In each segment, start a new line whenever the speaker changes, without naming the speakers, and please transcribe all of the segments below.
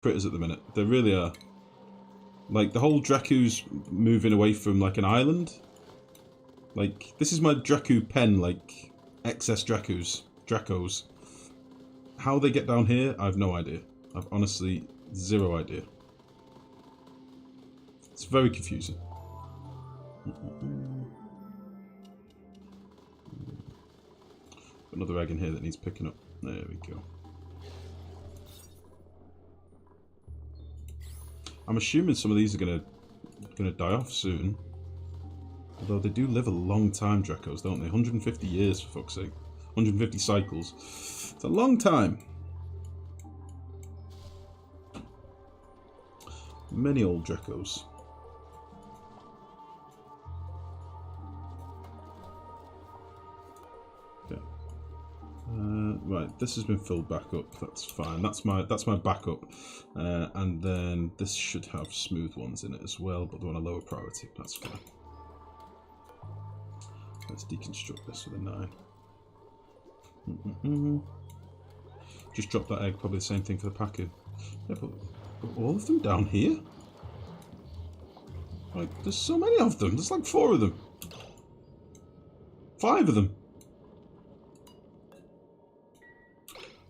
critters at the minute. They really are. Like, the whole Dracu's moving away from, like, an island. Like, this is my Dracu pen, like, excess Dracos. How they get down here, I have no idea. I've honestly zero idea. It's very confusing. Another egg in here that needs picking up. There we go. I'm assuming some of these are gonna die off soon. Although they do live a long time, Dracos, don't they? 150 years, for fuck's sake. 150 cycles. It's a long time. Many old Dracos. Okay. Right, this has been filled back up. That's fine. That's my backup. And then this should have smooth ones in it as well, but they're on a lower priority. That's fine. Let's deconstruct this with a 9. Just drop that egg. Probably the same thing for the packing. Yeah, but all of them down here? Like, there's so many of them. There's like 4 of them. 5 of them.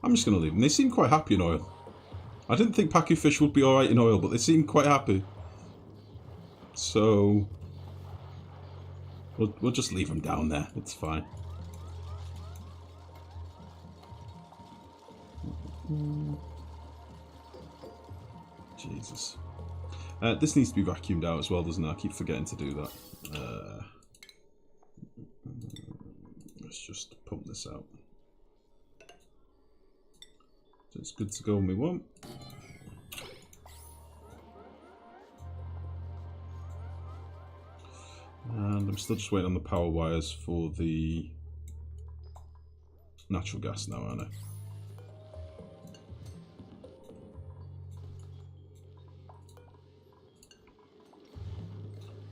I'm just going to leave them. They seem quite happy in oil. I didn't think Pacu fish would be alright in oil, but they seem quite happy. So we'll just leave them down there. It's fine. Jesus. This needs to be vacuumed out as well, doesn't it? I keep forgetting to do that. Let's just pump this out. So it's good to go when we want. And I'm still just waiting on the power wires for the natural gas now, aren't I?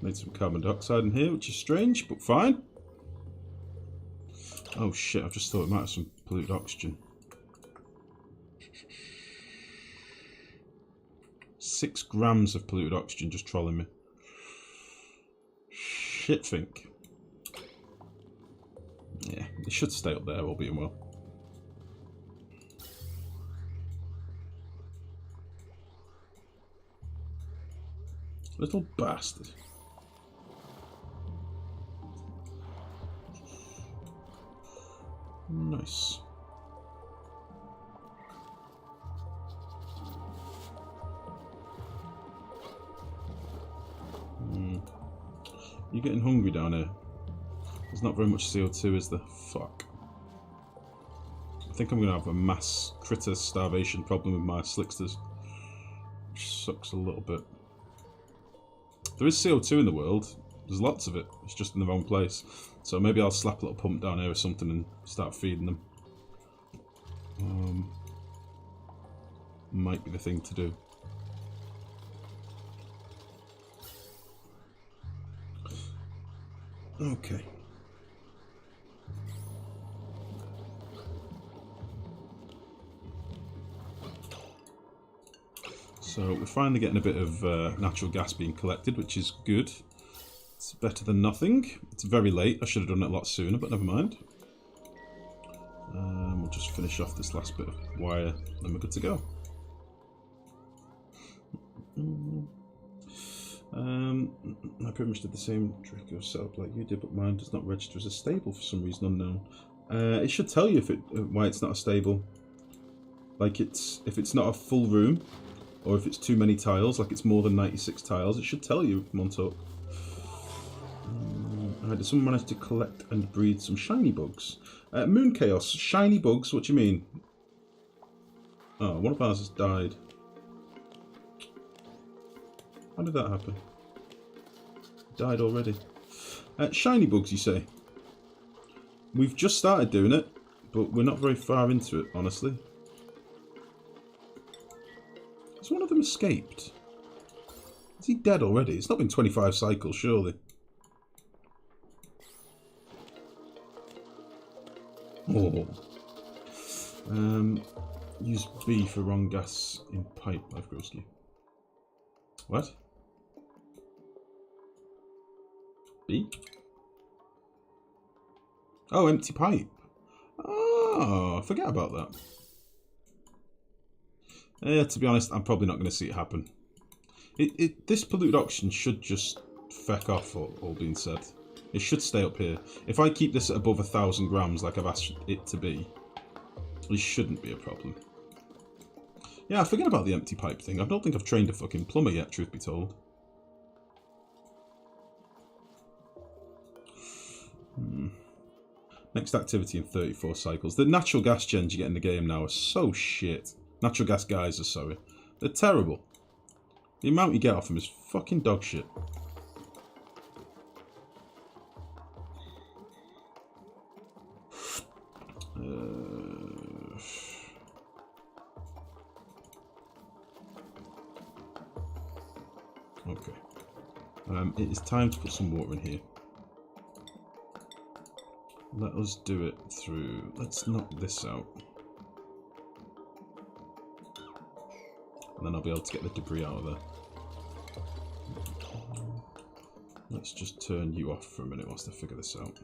Made some carbon dioxide in here, which is strange, but fine. Oh shit, I've just thought it might have some polluted oxygen. 6 grams of polluted oxygen just trolling me. Shit think. Yeah, it should stay up there, all being well. Little bastard. Nice. You're getting hungry down here. There's not very much CO2, is there? Fuck. I think I'm going to have a mass critter starvation problem with my slicksters. Which sucks a little bit. There is CO2 in the world. There's lots of it. It's just in the wrong place. So maybe I'll slap a little pump down here or something and start feeding them. Might be the thing to do. Okay. So we're finally getting a bit of natural gas being collected, which is good. It's better than nothing. It's very late. I should have done it a lot sooner, but never mind. We'll just finish off this last bit of wire, and we're good to go. I pretty much did the same Draco setup like you did, but mine does not register as a stable for some reason unknown. It should tell you if why it's not a stable. Like if it's not a full room, or if it's too many tiles, like it's more than 96 tiles, it should tell you, Montauk. Did someone manage to collect and breed some shiny bugs? Moon Chaos, shiny bugs, what do you mean? Oh, one of ours has died. How did that happen? Died already. Shiny bugs, you say? We've just started doing it, but we're not very far into it, honestly. Has one of them escaped? Is he dead already? It's not been 25 cycles, surely. Oh. Use B for wrong gas in pipe, Lifegrow. What? B? Oh, empty pipe. Oh, forget about that. Yeah, to be honest, I'm probably not going to see it happen. This polluted oxygen should just feck off, all being said. It should stay up here. If I keep this at above 1,000 grams like I've asked it to be, it shouldn't be a problem. Yeah, I forget about the empty pipe thing. I don't think I've trained a fucking plumber yet, truth be told. Next activity in 34 cycles. The natural gas gens you get in the game now are so shit. Natural gas geysers, sorry. They're terrible. The amount you get off them is fucking dog shit. Okay. It is time to put some water in here. Let us do it through... Let's knock this out. And then I'll be able to get the debris out of there. Let's just turn you off for a minute whilst I figure this out.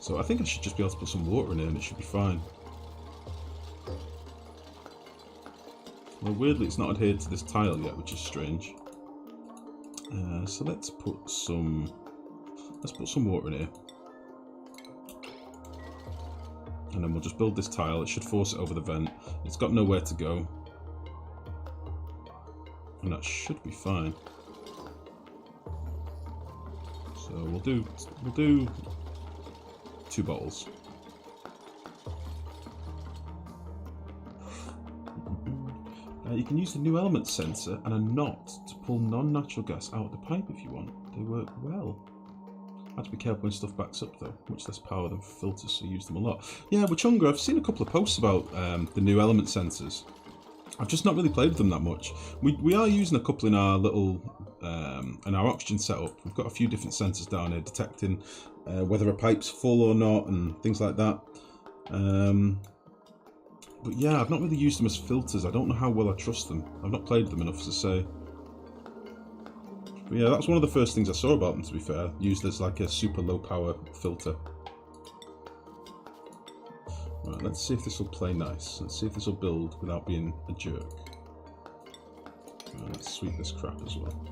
So I think I should just be able to put some water in here and it should be fine. Well, weirdly it's not adhered to this tile yet, which is strange. So let's put some water in here. And then we'll just build this tile. It should force it over the vent. It's got nowhere to go. And that should be fine. So we'll do 2 bottles. You can use the new element sensor and a knot to pull non-natural gas out of the pipe if you want. They work well. Have to be careful when stuff backs up though. Much less power than filters, so use them a lot. Yeah, with Chunga, I've seen a couple of posts about the new element sensors. I've just not really played with them that much. We are using a couple in our little in our oxygen setup. We've got a few different sensors down here detecting whether a pipe's full or not and things like that. But yeah, I've not really used them as filters. I don't know how well I trust them. I've not played with them enough to say. But yeah, that's one of the first things I saw about them, to be fair. Used as like a super low power filter. Right, let's see if this will play nice. Let's see if this will build without being a jerk. Right, let's sweep this crap as well.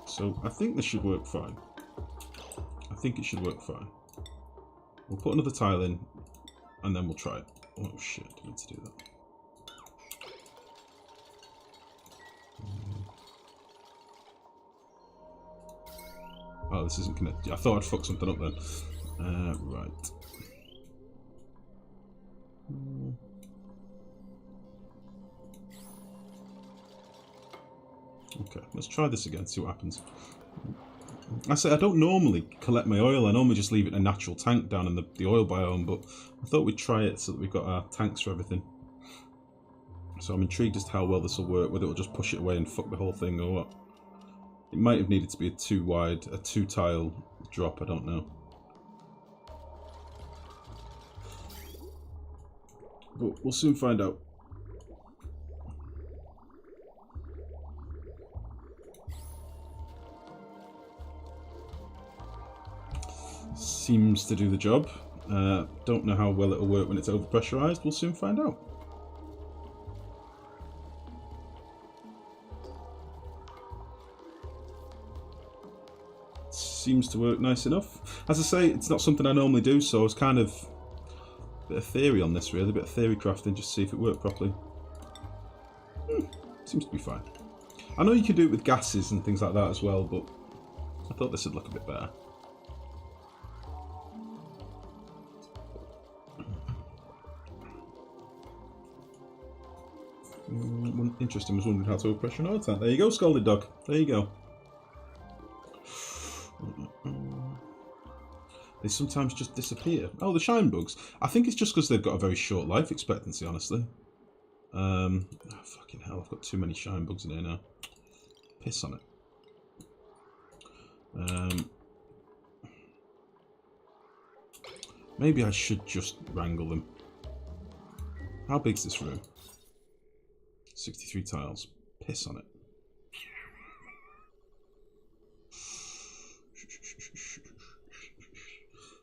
So I think this should work fine. I think it should work fine. We'll put another tile in and then we'll try it. Oh shit, I need to do that. Oh, this isn't connected. I thought I'd fuck something up then. Right. Okay, let's try this again, see what happens. I say I don't normally collect my oil, I normally just leave it in a natural tank down in the oil biome, but I thought we'd try it so that we've got our tanks for everything. So I'm intrigued as to how well this will work, whether it'll just push it away and fuck the whole thing or what. It might have needed to be a 2 tile drop, I don't know. But we'll soon find out. Seems to do the job. Don't know how well it'll work when it's overpressurized. We'll soon find out. Seems to work nice enough. As I say, it's not something I normally do, so I was kind of a bit of theory on this really, a bit of theory crafting just to see if it worked properly. Seems to be fine. I know you can do it with gases and things like that as well, but I thought this would look a bit better. We'll interesting. Was wondering how to oppress an oil tank. There you go, Scalded Dog. There you go. They sometimes just disappear. Oh, the shine bugs. I think it's just because they've got a very short life expectancy, honestly. Oh, fucking hell, I've got too many shine bugs in here now. Piss on it. Maybe I should just wrangle them. How big's this room? 63 tiles. Piss on it.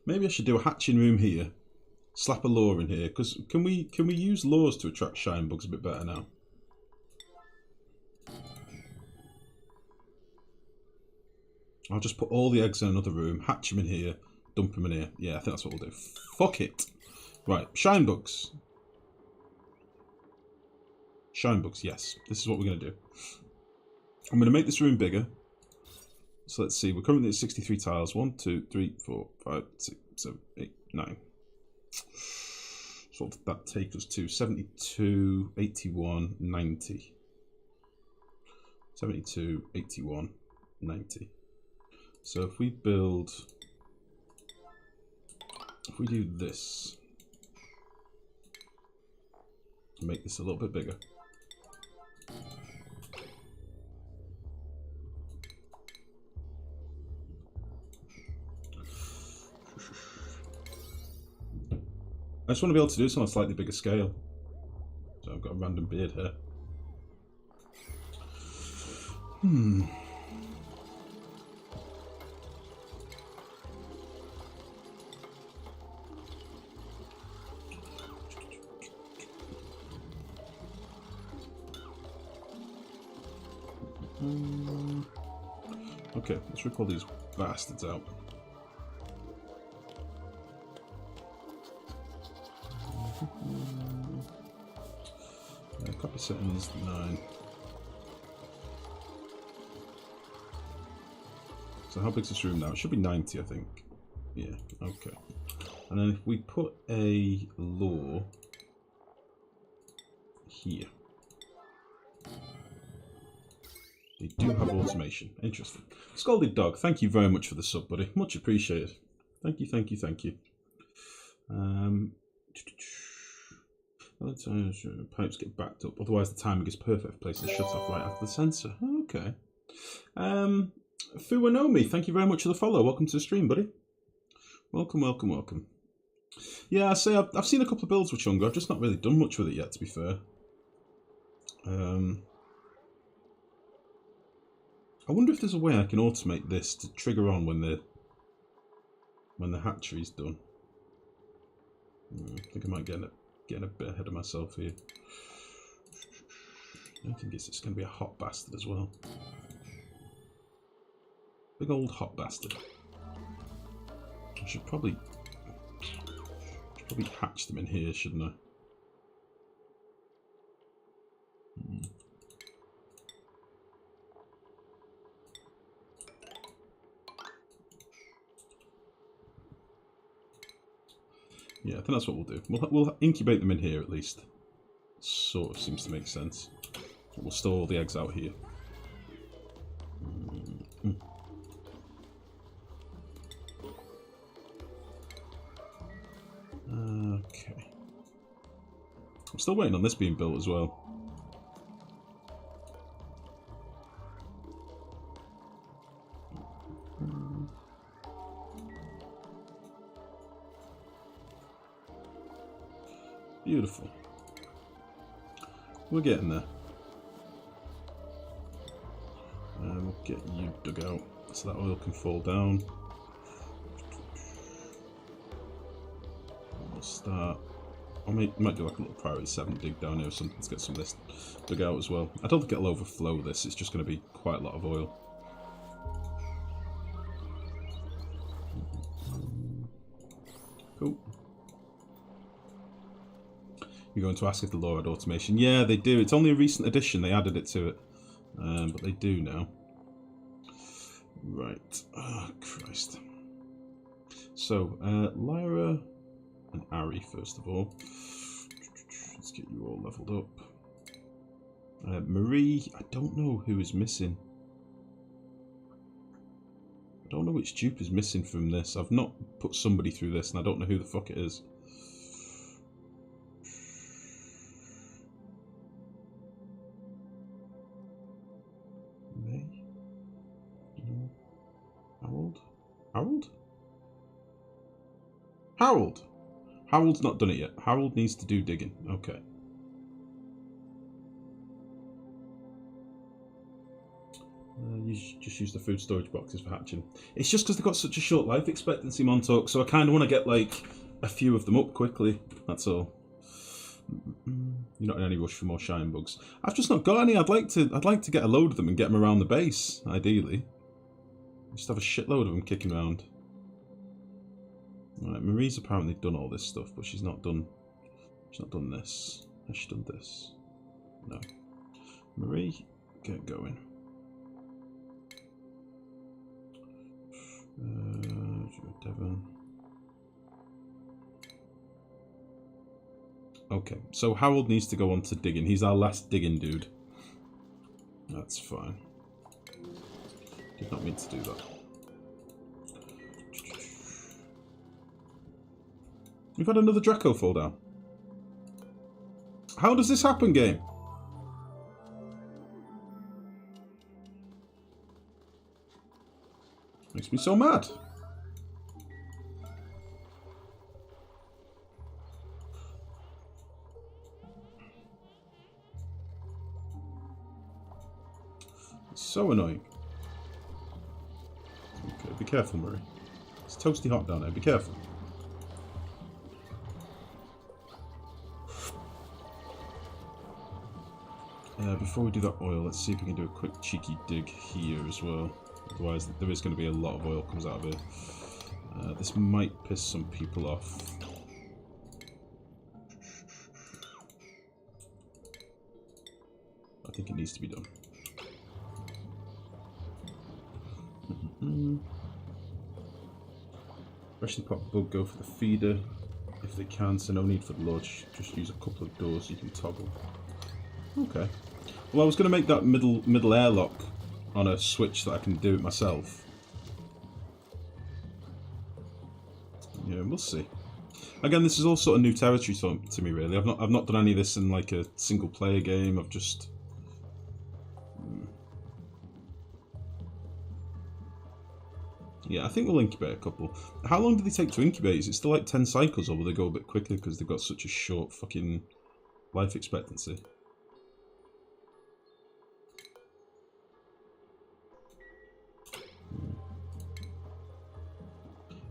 Maybe I should do a hatching room here. Slap a lure in here, because can we use lures to attract shine bugs a bit better now? I'll just put all the eggs in another room, hatch them in here, dump them in here. Yeah, I think that's what we'll do. Fuck it. Right, shine bugs. Shine bugs, yes. This is what we're going to do. I'm going to make this room bigger. So let's see, we're currently at 63 tiles. 1, 2, 3, 4, 5, 6, 7, 8, 9. So what did that take us to? 72, 81, 90. 72, 81, 90. So if we build... If we do this... Make this a little bit bigger. I just want to be able to do this on a slightly bigger scale. So I've got a random beard here. Okay, let's rip all these bastards out. Copy settings 9. So how big's this room now? It should be 90, I think. Yeah, okay. And then if we put a lure here. They do have automation. Interesting. Scalded Dog, thank you very much for the sub, buddy. Much appreciated. Thank you, thank you, thank you. Pipes get backed up, otherwise the timing is perfect for placing the shut off right after the sensor. Okay. Fuwanomi, thank you very much for the follow. Welcome to the stream, buddy. Welcome, welcome, welcome. Yeah, I say I've seen a couple of builds with Chunga. I've just not really done much with it yet, to be fair. I wonder if there's a way I can automate this to trigger on when the hatchery's done. I think I might get getting a bit ahead of myself here. I think it's going to be a hot bastard as well. Big old hot bastard. I should probably hatch them in here, shouldn't I? Yeah, I think that's what we'll do. We'll incubate them in here at least. Sort of seems to make sense. We'll store all the eggs out here. Okay. I'm still waiting on this being built as well. Beautiful. We're getting there. We'll get you dug out so that oil can fall down. We'll start. I might do like a little priority 7 dig down here or something to get some of this dug out as well. I don't think it'll overflow this, it's just going to be quite a lot of oil. Cool. You're going to ask if the law had automation. Yeah, they do. It's only a recent addition. They added it to it. But they do now. Right. Oh, Christ. So, Lyra and Ari, first of all. Let's get you all leveled up. Marie, I don't know who is missing. I don't know which dupe is missing from this. I've not put somebody through this and I don't know who the fuck it is. May? No. Harold? Harold? Harold! Harold's not done it yet. Harold needs to do digging. Okay. You just use the food storage boxes for hatching. It's just because they've got such a short life expectancy, Montauk, so I kind of want to get, like, a few of them up quickly. That's all. You're not in any rush for more shine bugs. I've just not got any. I'd like to get a load of them and get them around the base, ideally. Just have a shitload of them kicking around. Alright, Marie's apparently done all this stuff, but she's not done this. Has she done this? No. Marie, get going. Devon. Okay, so Harold needs to go on to digging. He's our last digging dude. That's fine. Did not mean to do that. We've had another Draco fall down. How does this happen, game? Makes me so mad. It's so annoying. Okay, be careful, Murray. It's toasty hot down there. Be careful. Before we do that oil, let's see if we can do a quick cheeky dig here as well. Otherwise, there is going to be a lot of oil comes out of here. This might piss some people off. I think it needs to be done. Freshly popped bug, go for the feeder if they can, so no need for the lodge. Just use a couple of doors you can toggle. Okay. Well, I was going to make that middle airlock on a switch that I can do it myself. Yeah, we'll see. Again, this is all sort of new territory to me, really. I've not done any of this in like a single player game. I've just yeah, I think we'll incubate a couple. How long do they take to incubate? Is it still like 10 cycles, or will they go a bit quicker because they've got such a short fucking life expectancy?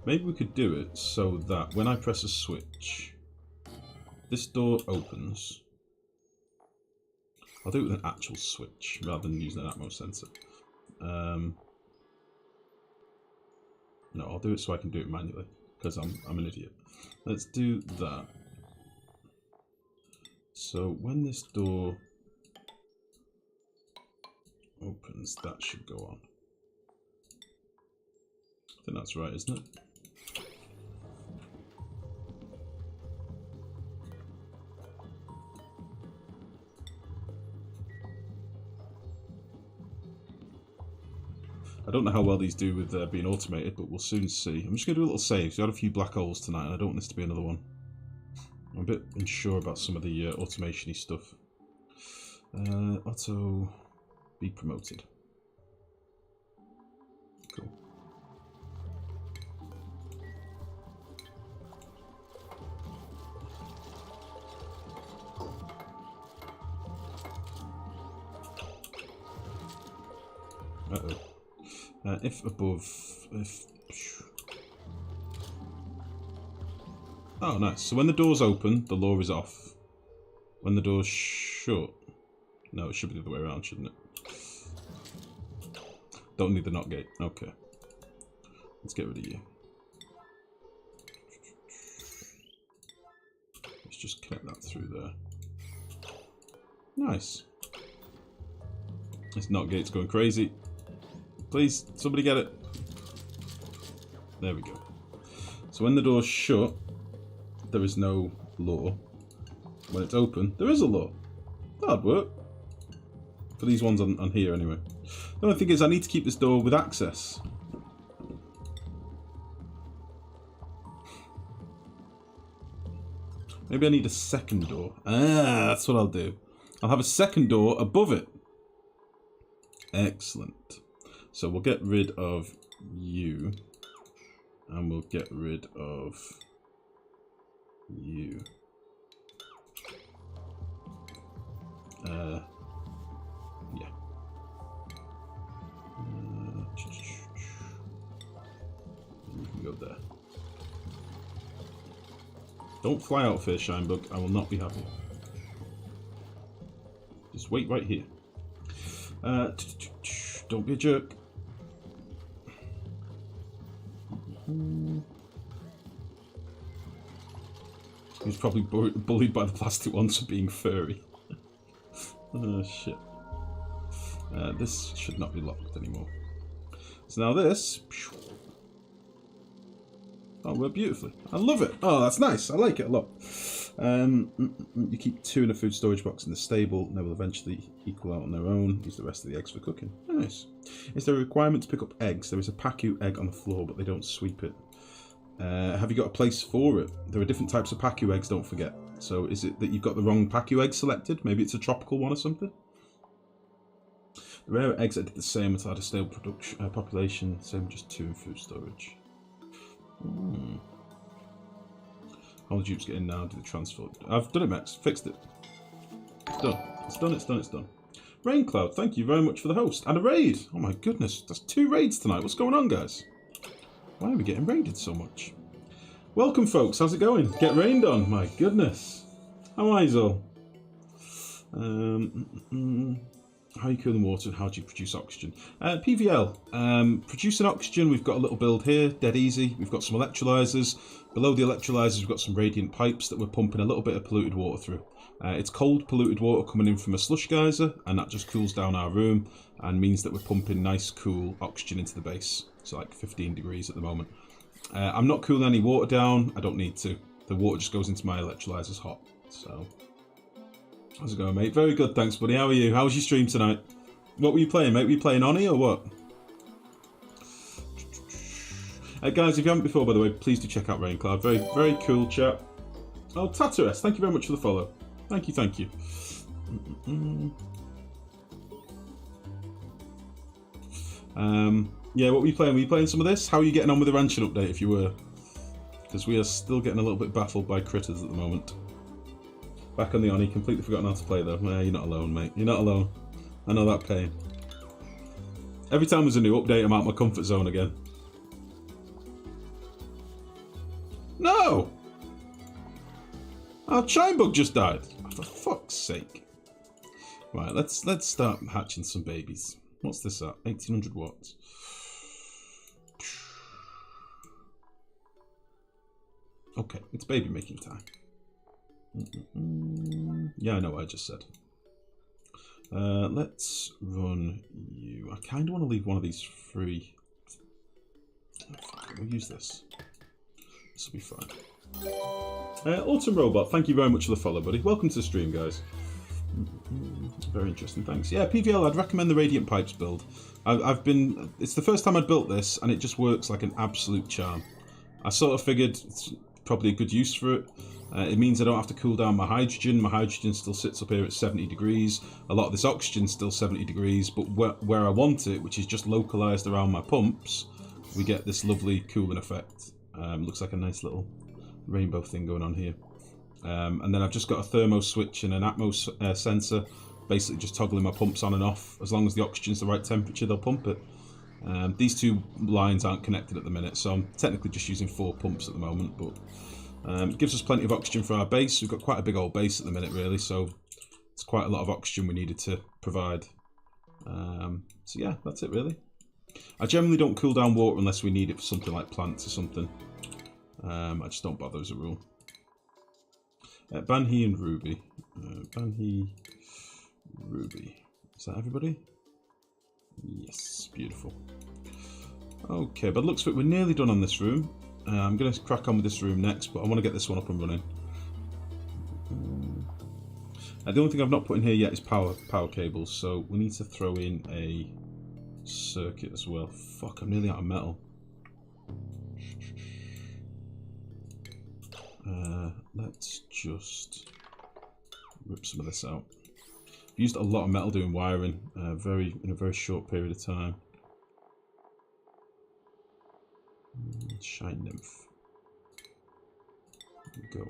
Maybe we could do it so that when I press a switch, this door opens. I'll do it with an actual switch rather than using an Atmos sensor. No, I'll do it so I can do it manually because I'm an idiot. Let's do that. So when this door opens, that should go on. I think that's right, isn't it? I don't know how well these do with being automated, but we'll soon see. I'm just going to do a little save. So we had a few black holes tonight, and I don't want this to be another one. I'm a bit unsure about some of the automation-y stuff. Auto... be promoted. Cool. Uh-oh. If above, if... Oh, nice. So when the door's open, the law is off. When the door's shut... No, it should be the other way around, shouldn't it? Don't need the knock gate. Okay. Let's get rid of you. Let's just connect that through there. Nice. This knock gate's going crazy. Please, somebody get it. There we go. So when the door's shut, there is no law. When it's open, there is a law. That'd work. For these ones on here, anyway. The only thing is I need to keep this door with access. Maybe I need a second door. Ah, that's what I'll do. I'll have a second door above it. Excellent. So we'll get rid of you. And we'll get rid of you. Yeah. You can go there. Don't fly out first, Shinebug. I will not be happy. Just wait right here. Don't be a jerk. He's probably bullied by the plastic ones for being furry. Oh shit. This should not be locked anymore. So now this... Oh, worked beautifully. I love it. Oh, that's nice. I like it a lot. You keep 2 in a food storage box in the stable. They will eventually equal out on their own. Use the rest of the eggs for cooking. Nice. Is there a requirement to pick up eggs? There is a Pacu egg on the floor, but they don't sweep it. Have you got a place for it? There are different types of Pacu eggs, don't forget. So is it that you've got the wrong Pacu egg selected? Maybe it's a tropical one or something? The rare eggs that did the same until I had a stable production, population. Same, just 2 in food storage. How the dupes get in now? Do the transfer? I've done it, Max. Fixed it. It's done. It's done. It's done. It's done. Raincloud, thank you very much for the host and a raid. Oh my goodness, that's 2 raids tonight. What's going on, guys? Why are we getting raided so much? Welcome, folks. How's it going? Get rained on. My goodness. How are you all? How are you cooling water and how do you produce oxygen? PVL. Producing oxygen, we've got a little build here, dead easy. We've got some electrolyzers. Below the electrolyzers, we've got some radiant pipes that we're pumping a little bit of polluted water through. It's cold, polluted water coming in from a slush geyser, and that just cools down our room and means that we're pumping nice, cool oxygen into the base. It's like 15 degrees at the moment. I'm not cooling any water down. I don't need to. The water just goes into my electrolyzers hot. So, how's it going, mate? Very good, thanks, buddy. How are you? How was your stream tonight? What were you playing, mate? Were you playing Oni or what? Guys, if you haven't before, by the way, please do check out Raincloud. Very, very cool chat. Oh, Tatuess, thank you very much for the follow. Thank you, thank you. Yeah, what were you playing? Were you playing some of this? How are you getting on with the ranching update, if you were? Because we are still getting a little bit baffled by critters at the moment. Back on the Oni, completely forgotten how to play though. You're not alone, mate. You're not alone. I know that pain. Every time there's a new update, I'm out of my comfort zone again. No! Our Chinebug just died. Oh, for fuck's sake. Right, let's start hatching some babies. What's this at? 1800 watts. Okay, it's baby making time. Yeah, I know what I just said. Let's run you. I kind of want to leave one of these free. We'll use this. This will be fine. Autumn Robot, thank you very much for the follow, buddy. Welcome to the stream, guys. Very interesting, thanks. Yeah, PVL, I'd recommend the Radiant Pipes build. It's the first time I'd built this, and it just works like an absolute charm. I sort of figured it's probably a good use for it. It means I don't have to cool down my hydrogen. My hydrogen still sits up here at 70 degrees. A lot of this oxygen's still 70 degrees, but where I want it, which is just localized around my pumps, we get this lovely cooling effect. Looks like a nice little rainbow thing going on here. And then I've just got a thermo switch and an Atmos sensor, basically just toggling my pumps on and off. As long as the oxygen's the right temperature, they'll pump it. These 2 lines aren't connected at the minute, so I'm technically just using 4 pumps at the moment, but it gives us plenty of oxygen for our base. We've got quite a big old base at the minute, really, so it's quite a lot of oxygen we needed to provide. So yeah, that's it, really. I generally don't cool down water unless we need it for something like plants or something. I just don't bother as a rule. Banhi and Ruby. Banhi, Ruby. Is that everybody? Yes, beautiful. Okay, but looks like we're nearly done on this room. I'm going to crack on with this room next, but I want to get this one up and running. The only thing I've not put in here yet is power cables, so we need to throw in a circuit as well. Fuck, I'm nearly out of metal. Let's just rip some of this out. I've used a lot of metal doing wiring in a very short period of time. Shine nymph. There we go.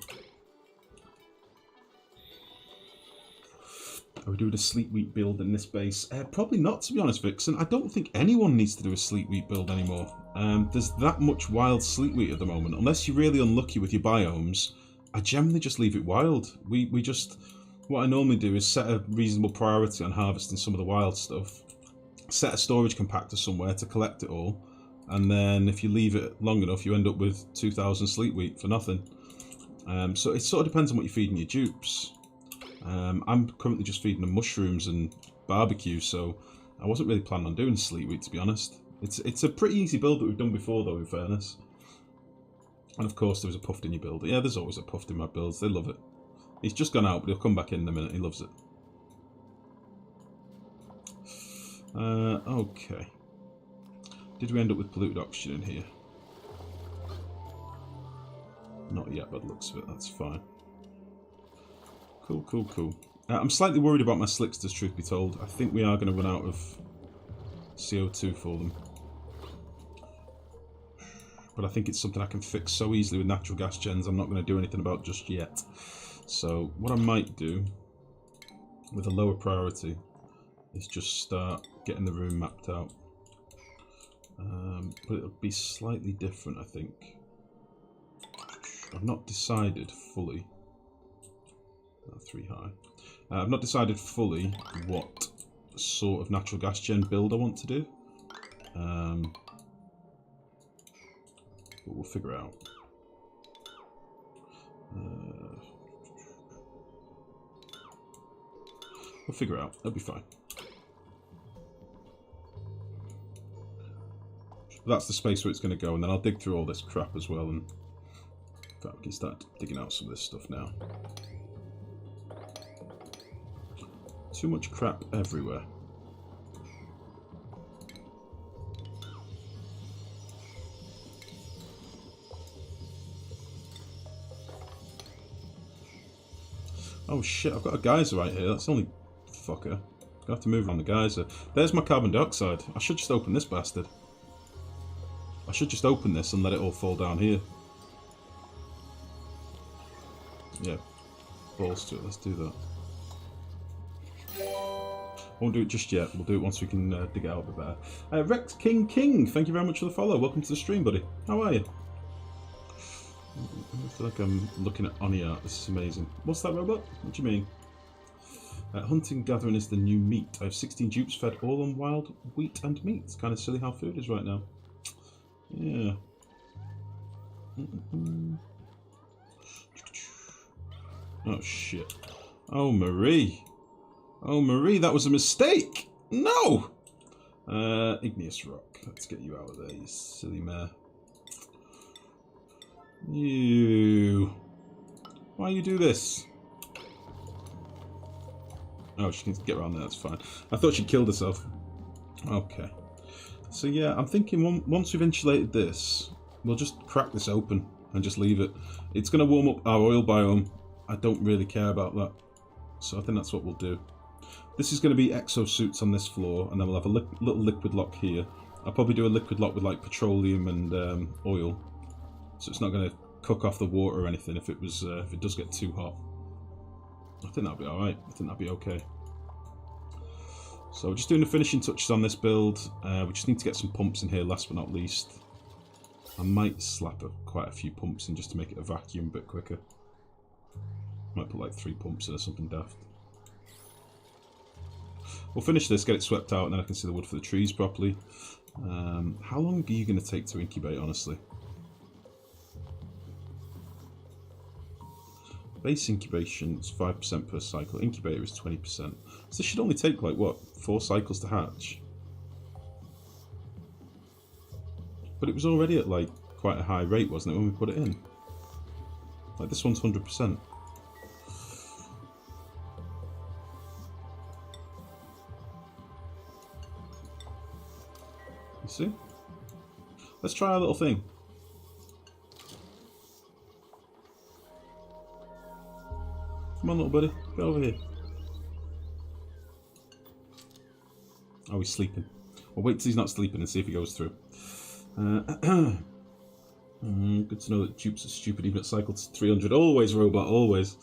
Are we doing a sleep week build in this base? Probably not, to be honest, Vixen. I don't think anyone needs to do a sleep week build anymore. There's that much wild sleep week at the moment. Unless you're really unlucky with your biomes, I generally just leave it wild. What I normally do is set a reasonable priority on harvesting some of the wild stuff, set a storage compactor somewhere to collect it all, and then if you leave it long enough, you end up with 2,000 sleep wheat for nothing. So it sort of depends on what you're feeding your dupes. I'm currently just feeding them mushrooms and barbecue, so I wasn't really planning on doing sleep wheat, to be honest. It's a pretty easy build that we've done before, though, in fairness. And of course there was a puffed in your build. Yeah, there's always a puffed in my builds. They love it. He's just gone out, but he'll come back in a minute. He loves it. Okay. Did we end up with polluted oxygen in here? Not yet, by the looks of it. That's fine. Cool, cool, cool. I'm slightly worried about my slicksters, truth be told. I think we are going to run out of CO2 for them. But I think it's something I can fix so easily with natural gas gens I'm not going to do anything about just yet. So what I might do with a lower priority is just start getting the room mapped out. But it'll be slightly different, I think. I've not decided fully. 3 high. I've not decided fully what sort of natural gas gen build I want to do. But we'll figure it out. We'll figure it out. That'll be fine. That's the space where it's going to go, and then I'll dig through all this crap as well, and in fact, we can start digging out some of this stuff now. Too much crap everywhere. Oh shit, I've got a geyser right here. That's only... fucker. I have to move around the geyser. There's my carbon dioxide. I should just open this bastard. I should just open this and let it all fall down here. Yeah. Balls to it. Let's do that. Won't do it just yet. We'll do it once we can dig it out a bit better. Rex King, thank you very much for the follow. Welcome to the stream, buddy. How are you? I feel like I'm looking at Oni art. This is amazing. What's that, robot? What do you mean? Hunting gathering is the new meat. I have 16 dupes fed all on wild wheat and meat. It's kind of silly how food is right now. Yeah. Oh shit. Oh Marie. Oh Marie, that was a mistake! No! Igneous rock. Let's get you out of there, you silly mare. You. Why you do this? Oh, she needs to get around there, that's fine. I thought she killed herself. Okay. So yeah, I'm thinking once we've insulated this, we'll just crack this open and just leave it. It's going to warm up our oil biome. I don't really care about that. So I think that's what we'll do. This is going to be exosuits on this floor, and then we'll have a little liquid lock here. I'll probably do a liquid lock with like petroleum and oil, so it's not going to cook off the water or anything if it does get too hot. I think that'll be all right. I think that'll be okay. So we're just doing the finishing touches on this build. We just need to get some pumps in here, last but not least. I might slap quite a few pumps in just to make it a vacuum a bit quicker. Might put like 3 pumps in or something daft. We'll finish this, get it swept out, and then I can see the wood for the trees properly. How long are you going to take to incubate, honestly? Base incubation is 5% per cycle. Incubator is 20%. So this should only take, like, what, 4 cycles to hatch? But it was already at, like, quite a high rate, wasn't it, when we put it in? Like, this one's 100%. See? Let's try our little thing. Come on, little buddy. Get over here. Oh, he's sleeping. Well, wait till he's not sleeping and see if he goes through. Good to know that dupes are stupid even at cycle to 300. Always, robot, always.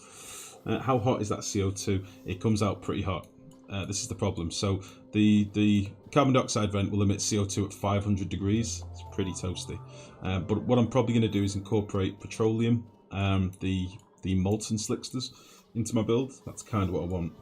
How hot is that CO2? It comes out pretty hot. This is the problem. So the carbon dioxide vent will emit CO2 at 500 degrees. It's pretty toasty. But what I'm probably going to do is incorporate petroleum, the molten slicksters, into my build. That's kind of what I want.